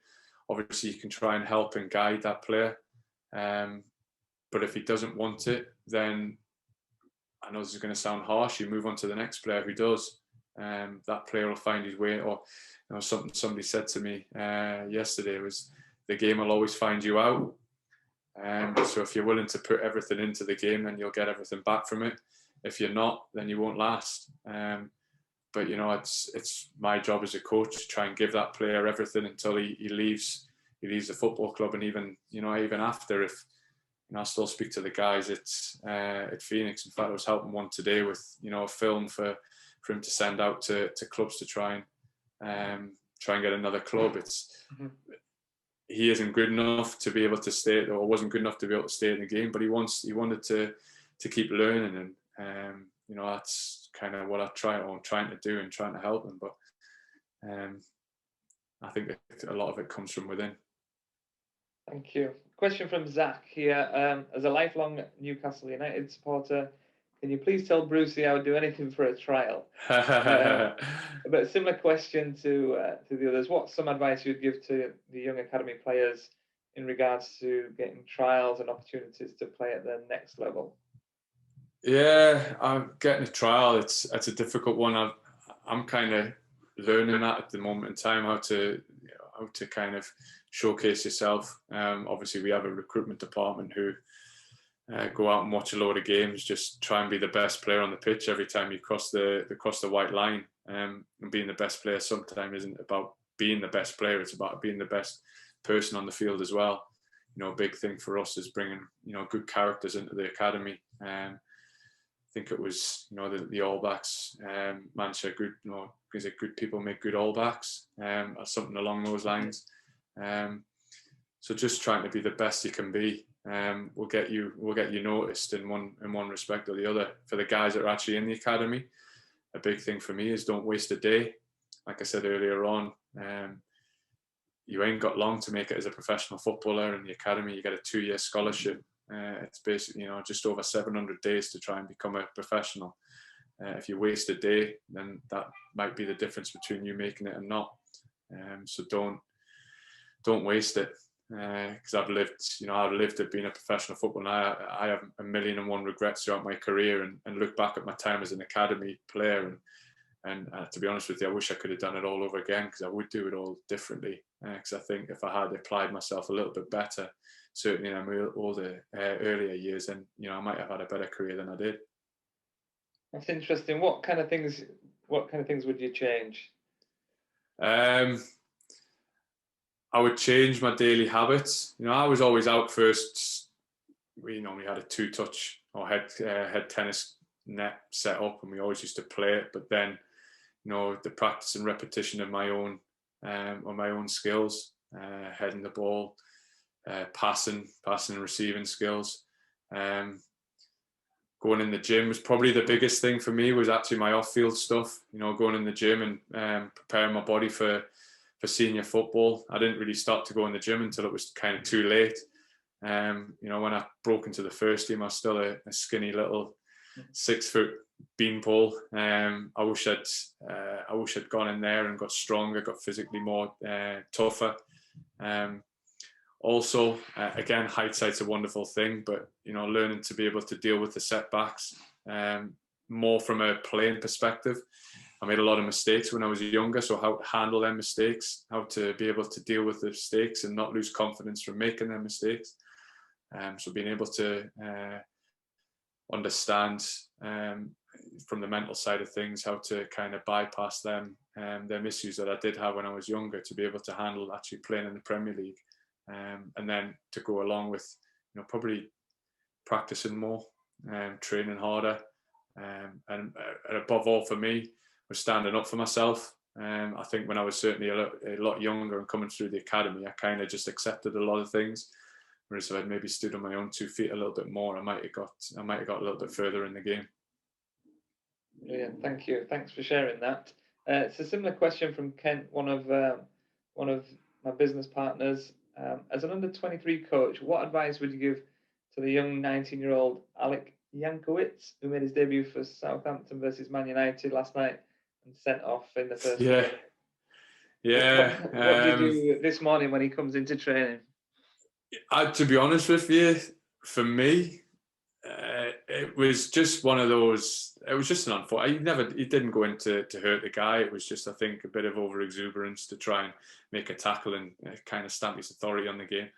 Obviously, you can try and help and guide that player, but if he doesn't want it, then I know this is going to sound harsh. You move on to the next player who does. That player will find his way. Or something somebody said to me yesterday was, the game will always find you out. So if you're willing to put everything into the game, then you'll get everything back from it. If you're not, then you won't last. But it's my job as a coach to try and give that player everything until he leaves the football club, and even after, if I still speak to the guys at Phoenix. In fact, I was helping one today with a film for him to send out to clubs to try and get another club. He isn't good enough to be able to stay, or wasn't good enough to be able to stay in the game, but he wanted to keep learning, and that's kind of what I'm trying to do and trying to help him. But I think a lot of it comes from within. Thank you. Question from Zach here. As a lifelong Newcastle United supporter, can you please tell Brucey I would do anything for a trial? But a similar question to the others. What's some advice you'd give to the young academy players in regards to getting trials and opportunities to play at the next level? Yeah, I'm getting a trial. It's a difficult one. I'm kind of learning that at the moment in time, how to kind of showcase yourself. Obviously, we have a recruitment department who go out and watch a load of games, just try and be the best player on the pitch every time you cross the white line. And being the best player sometimes isn't about being the best player; it's about being the best person on the field as well. A big thing for us is bringing good characters into the academy. think it was, the All Blacks. Man said good, is it good people make good All Blacks, or something along those lines. So just trying to be the best you can be will get you noticed in one respect or the other. For the guys that are actually in the academy, a big thing for me is don't waste a day. Like I said earlier on, you ain't got long to make it as a professional footballer in the academy. You get a 2-year scholarship. It's basically, just over 700 days to try and become a professional. If you waste a day, then that might be the difference between you making it and not. So don't waste it. Because I've lived at being a professional footballer. I have 1,000,001 regrets throughout my career, and look back at my time as an academy player, and to be honest with you, I wish I could have done it all over again, because I would do it all differently. Because I think if I had applied myself a little bit better, certainly in all the earlier years, then I might have had a better career than I did. That's interesting. What kind of things would you change? I would change my daily habits. I was always out first. We normally had a 2-touch or head tennis net set up, and we always used to play it. But then, the practice and repetition of my own skills, heading the ball, passing and receiving skills. Going in the gym was probably the biggest thing for me. Was actually my off-field stuff. Going in the gym and preparing my body for senior football. I didn't really start to go in the gym until it was kind of too late. When I broke into the first team, I was still a skinny little 6-foot beanpole. I wish I'd gone in there and got stronger, got physically more tougher. Also, again, hindsight's a wonderful thing, but learning to be able to deal with the setbacks more from a playing perspective. I made a lot of mistakes when I was younger, so how to handle them mistakes, how to be able to deal with the mistakes and not lose confidence from making them mistakes. So being able to understand from the mental side of things how to kind of bypass them issues that I did have when I was younger, to be able to handle actually playing in the Premier League, and then to go along with probably practicing more, training harder, and above all for me, was standing up for myself. I think when I was certainly a lot younger and coming through the academy, I kind of just accepted a lot of things. Whereas if I'd maybe stood on my own 2 feet a little bit more, I might have got a little bit further in the game. Brilliant, thank you. Thanks for sharing that. It's a similar question from Kent, one of my business partners. As an under-23 coach, what advice would you give to the young 19-year-old Alec Jankowicz, who made his debut for Southampton versus Man United last night and sent off in the first game? What do you do this morning when he comes into training? To be honest with you, for me, it was just one of those. It was just an unfortunate. He didn't go in to hurt the guy. It was just, I think, a bit of over exuberance to try and make a tackle and kind of stamp his authority on the game.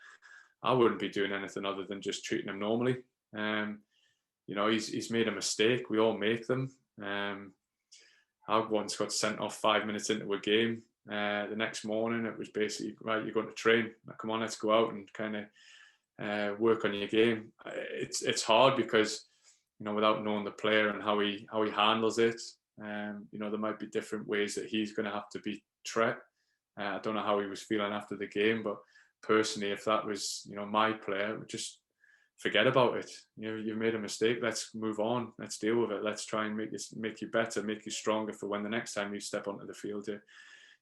I wouldn't be doing anything other than just treating him normally. He's made a mistake. We all make them. I once got sent off 5 minutes into a game. The next morning, it was basically, right, you're going to train. Come on, let's go out and kind of work on your game. It's hard because, without knowing the player and how he handles it, there might be different ways that he's going to have to be treated. I don't know how he was feeling after the game, but personally, if that was, my player, would just forget about it. You've made a mistake. Let's move on. Let's deal with it. Let's try and make you better, make you stronger for when the next time you step onto the field,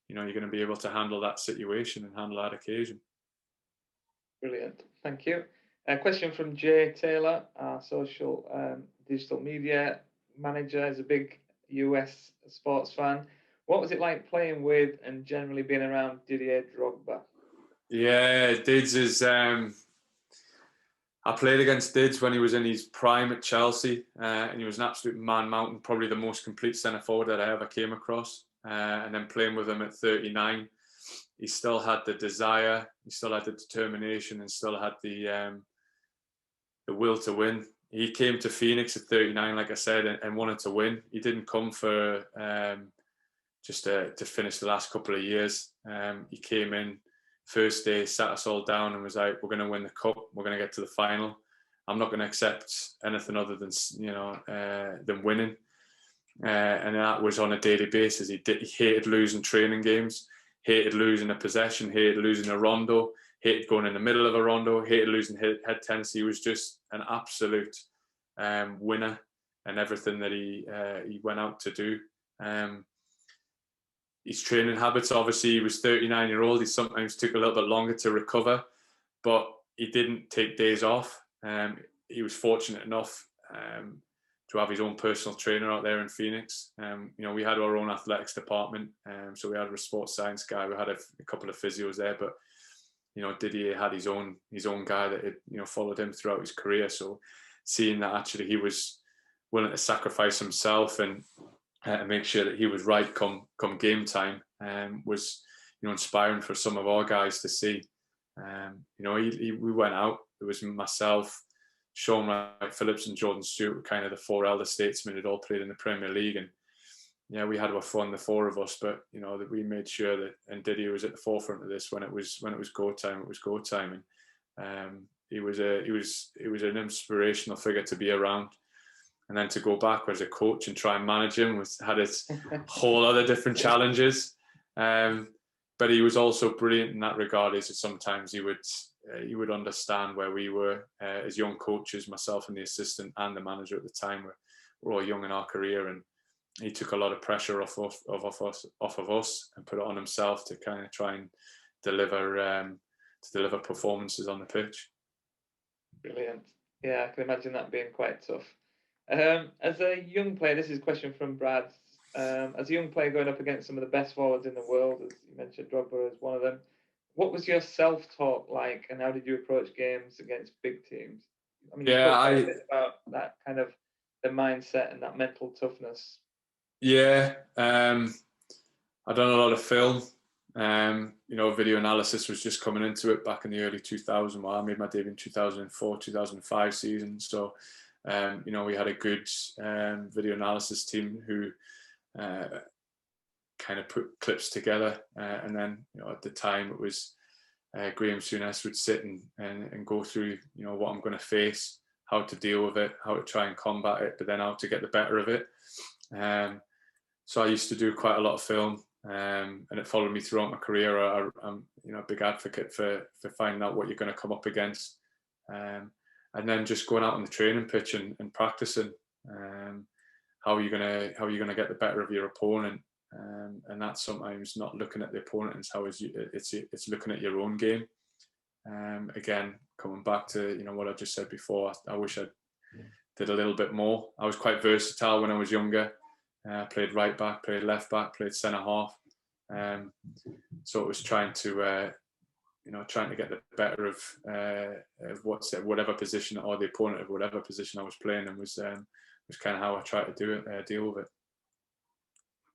you're going to be able to handle that situation and handle that occasion. Brilliant. Thank you. A question from Jay Taylor, our social digital media manager, is a big US sports fan. What was it like playing with and generally being around Didier Drogba? Yeah, Dids is... I played against Dids when he was in his prime at Chelsea, and he was an absolute man-mountain, probably the most complete centre-forward that I ever came across. And then playing with him at 39, he still had the desire, he still had the determination, and still had the will to win. He came to Phoenix at 39, like I said, and wanted to win. He didn't come for just to finish the last couple of years. He came in first day, sat us all down and was like, we're going to win the cup, we're going to get to the final. I'm not going to accept anything other than than winning. And that was on a daily basis. He hated losing training games, hated losing a possession, hated losing a rondo, hated going in the middle of a rondo, hated losing head tennis. He was just an absolute winner in everything that he went out to do. His training habits, obviously, he was 39-year-old. He sometimes took a little bit longer to recover, but he didn't take days off. He was fortunate enough to have his own personal trainer out there in Phoenix. We had our own athletics department, so we had a sports science guy. We had a couple of physios there, but Didier had his own guy that had followed him throughout his career. So seeing that actually he was willing to sacrifice himself and make sure that he was right come game time was inspiring for some of our guys to see. We went out. It was myself, Sean Wright Phillips and Jordan Stewart were kind of the four elder statesmen who'd all played in the Premier League, and we had our fun, the four of us, but that we made sure that, and Didier was at the forefront of this when it was go time. It was go time, and he was an inspirational figure to be around. And then to go back as a coach and try and manage him had its whole other different challenges. But he was also brilliant in that regard. Is that sometimes he would understand where we were as young coaches, myself and the assistant and the manager at the time. We're all young in our career, and he took a lot of pressure off of us and put it on himself to kind of try and deliver performances on the pitch. Brilliant. Yeah, I can imagine that being quite tough. As a young player, this is a question from Brad. As a young player going up against some of the best forwards in the world, as you mentioned, Drogba is one of them. What was your self-talk like, and how did you approach games against big teams? I mean, you talked a bit about that kind of the mindset and that mental toughness. Yeah, I've done a lot of film. Video analysis was just coming into it back in the early 2000s. Well, I made my debut in 2004, 2005 season. So, we had a good video analysis team who kind of put clips together. And then, at the time it was Graham Souness would sit and go through, what I'm going to face, how to deal with it, how to try and combat it, but then how to get the better of it. So I used to do quite a lot of film, and it followed me throughout my career. I'm a big advocate for finding out what you're going to come up against, and then just going out on the training pitch and practicing how are you going to get the better of your opponent, and that's sometimes not looking at the opponent and it's looking at your own game. Again, coming back to what I just said before, I wish I did a little bit more. I was quite versatile when I was younger. Played right back, played left back, played centre half. So it was trying to get the better of whatever position, or the opponent of whatever position I was playing, and was kind of how I tried to deal with it.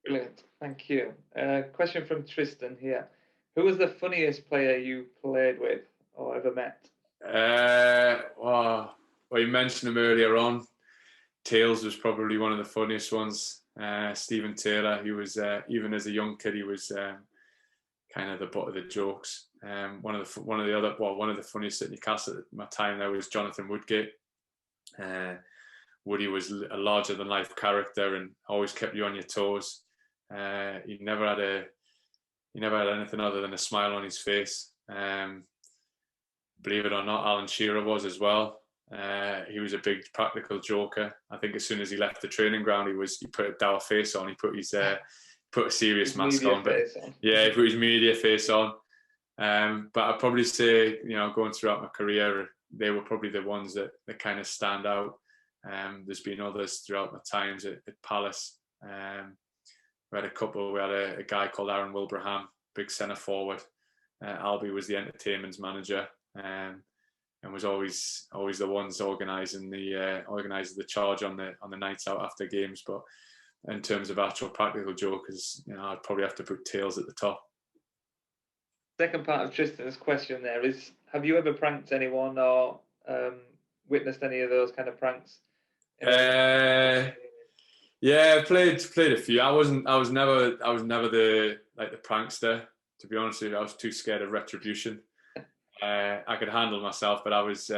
Brilliant, thank you. Question from Tristan here. Who was the funniest player you played with or ever met? Well, you mentioned him earlier on. Tails was probably one of the funniest ones. Stephen Taylor, he was even as a young kid, he was kind of the butt of the jokes. One of the funniest at Newcastle at my time there was Jonathan Woodgate. Woody was a larger than life character and always kept you on your toes. He never had anything other than a smile on his face. Believe it or not, Alan Shearer was as well. He was a big practical joker. I think as soon as he left the training ground, he put a dour face on. He put a serious mask on. Yeah, he put his media face on. But I'd probably say, going throughout my career, they were probably the ones that kind of stand out. There's been others throughout my times at Palace. We had a couple. We had a guy called Aaron Wilbraham, big centre forward. Albie was the entertainment's manager. And was always the ones organising the charge on the nights out after games. But in terms of actual practical jokers, I'd probably have to put Tails at the top. Second part of Tristan's question there is: have you ever pranked anyone or witnessed any of those kind of pranks? Yeah, played a few. I was never the prankster. To be honest with you, I was too scared of retribution. I could handle myself, but I was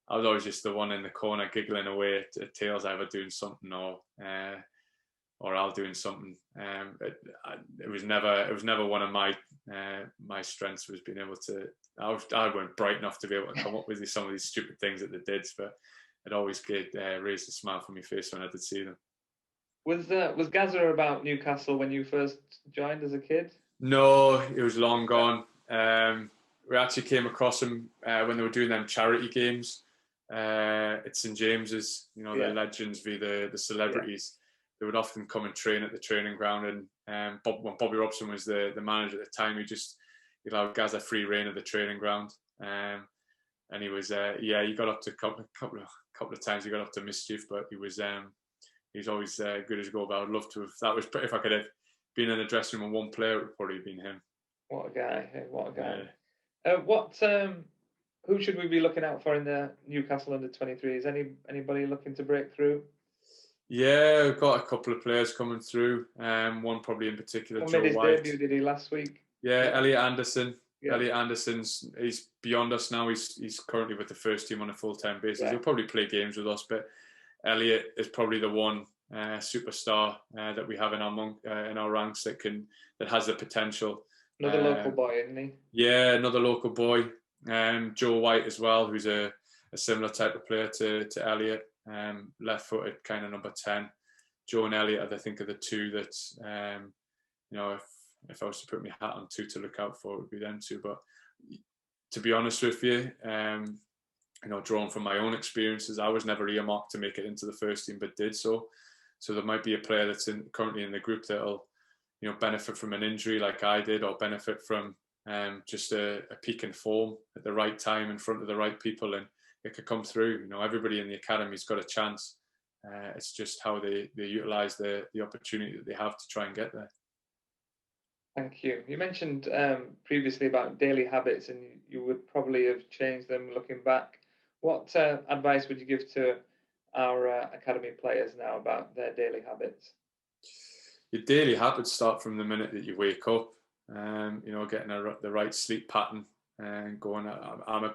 I was always just the one in the corner giggling away at Tails either doing something or Al doing something. It was never one of my strengths, was being able to. I weren't bright enough to be able to come up with some of these stupid things that they did, but it always raised a smile from my face when I did see them. Was Gaza about Newcastle when you first joined as a kid? No, it was long gone. We actually came across him when they were doing them charity games at St James's. You know, the legends v the celebrities. Yeah. They would often come and train at the training ground, and when Bobby Robson was the manager at the time, he allowed Gaza free reign of the training ground. And he was he got up to a couple of times he got up to mischief, but he was always good as gold. But I would love to have, if I could have been in a dressing room with one player, it would probably have been him. What a guy! What a guy! Who should we be looking out for in the Newcastle under-23s? Anybody looking to break through? Yeah, we've got a couple of players coming through. One probably in particular, What Joe made his White. debut, did he, last week? Yeah, Elliot Anderson. Yeah. Elliot Anderson's, he's beyond us now. He's currently with the first team on a full-time basis. Yeah. He'll probably play games with us, but Elliot is probably the one superstar that we have in our ranks that has the potential. Another local boy, isn't he? Yeah, another local boy. Joe White as well, who's a similar type of player to Elliot. Left-footed, kind of number 10. Joe and Elliot, I think, are the two that, if I was to put my hat on two to look out for, it would be them two. But to be honest with you, drawn from my own experiences, I was never earmarked to make it into the first team, but did so. So there might be a player that's currently in the group that'll, benefit from an injury like I did, or benefit from just a peak in form at the right time in front of the right people, and it could come through. Everybody in the academy's got a chance. It's just how they utilise the opportunity that they have to try and get there. Thank you. You mentioned previously about daily habits, and you would probably have changed them looking back. What advice would you give to our academy players now about their daily habits? Your daily habits start from the minute that you wake up. Getting the right sleep pattern and going. I'm a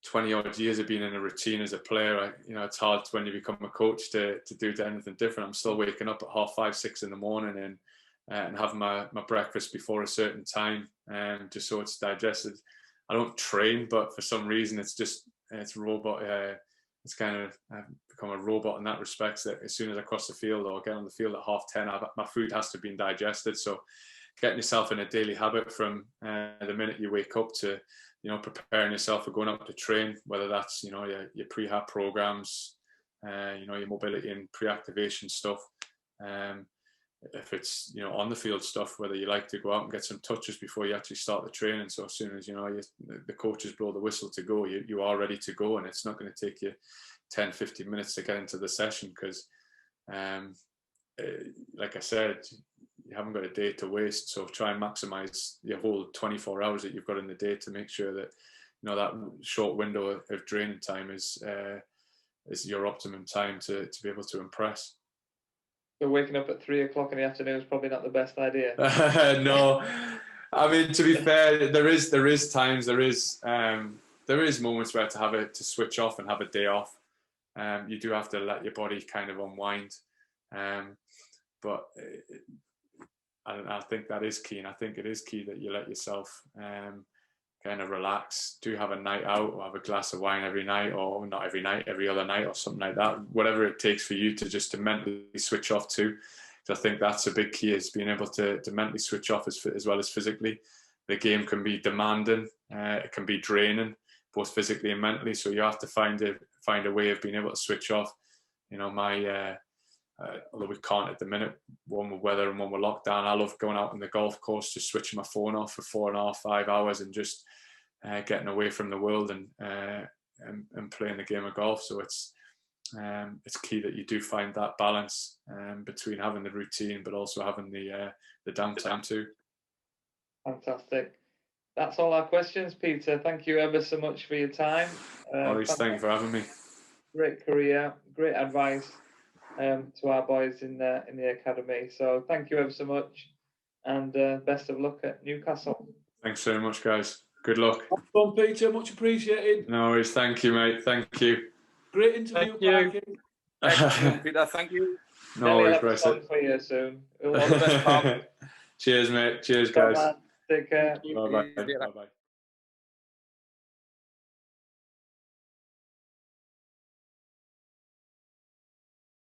20 odd years of being in a routine as a player. It's hard when you become a coach to do anything different. I'm still waking up at 5:30, 6 in the morning and having my breakfast before a certain time, just so it's digested. I don't train, but for some reason it's robot. It's kind of, I've become a robot in that respect, that as soon as I cross the field or get on the field at 10:30, my food has to be digested. So getting yourself in a daily habit from the minute you wake up to, preparing yourself for going up to train, whether that's, your prehab programs, your mobility and pre-activation stuff. If it's, on the field stuff, whether you like to go out and get some touches before you actually start the training. So as soon as, the coaches blow the whistle to go, you are ready to go, and it's not going to take you 10, 15 minutes to get into the session because, like I said, you haven't got a day to waste. So try and maximize your whole 24 hours that you've got in the day to make sure that, that short window of training time is your optimum time to be able to impress. So waking up at 3 o'clock in the afternoon is probably not the best idea. No, I mean, to be fair, there is times, there is moments where to switch off and have a day off. You do have to let your body kind of unwind. But I think that is key, and I think it is key that you let yourself kind of relax. Do have a night out, or have a glass of wine every night, or not every night, every other night, or something like that. Whatever it takes for you to mentally switch off too. So I think that's a big key, is being able to mentally switch off as well as physically. The game can be demanding, it can be draining, both physically and mentally. So you have to find a way of being able to switch off. Although we can't at the minute, one with weather and one with lockdown, I love going out on the golf course, just switching my phone off for 4.5, 5 hours and just getting away from the world and playing the game of golf. So it's key that you do find that balance between having the routine but also having the downtime too. Fantastic. That's all our questions, Peter. Thank you ever so much for your time. Always, thank you for having me. Great career, great advice to our boys in the academy. So thank you ever so much, and best of luck at Newcastle. Thanks very much, guys. Good luck. Well done, Peter. Much appreciated. No worries. Thank you, mate. Thank you. Great interview, Thank you. Parky. Excellent, Peter. Thank you. No Nelly will worries, have a Bryce. song for you soon. All the best, pal. Cheers, mate. Cheers, Bye, guys. man. Take care. Bye-bye. Bye-bye.